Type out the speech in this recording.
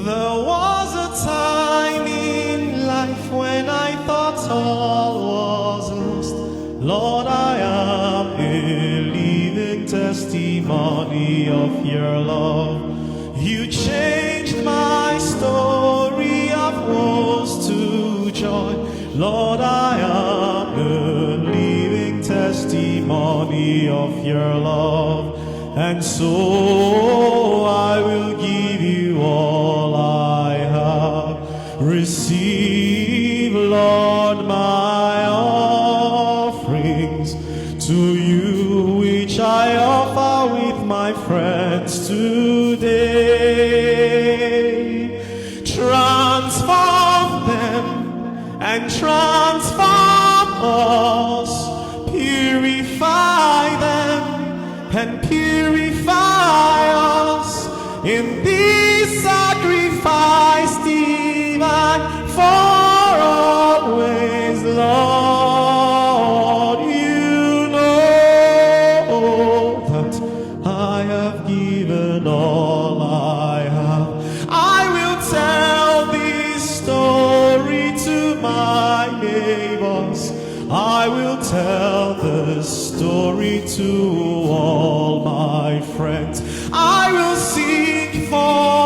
There was a time in life when I thought all was lost. Lord, I am a living testimony of your love. You changed my story of woes to joy. Lord, I am a living testimony of your love. And so I will give you all I have. Receive, Lord, my offerings to you, which I offer with my friends today. Transform them and transform us. Purify them and purify us in this sacrifice divine for always, Lord. You know that I have given all I have. I will tell this story to my neighbors. I will tell the story to all my friends. I will sing for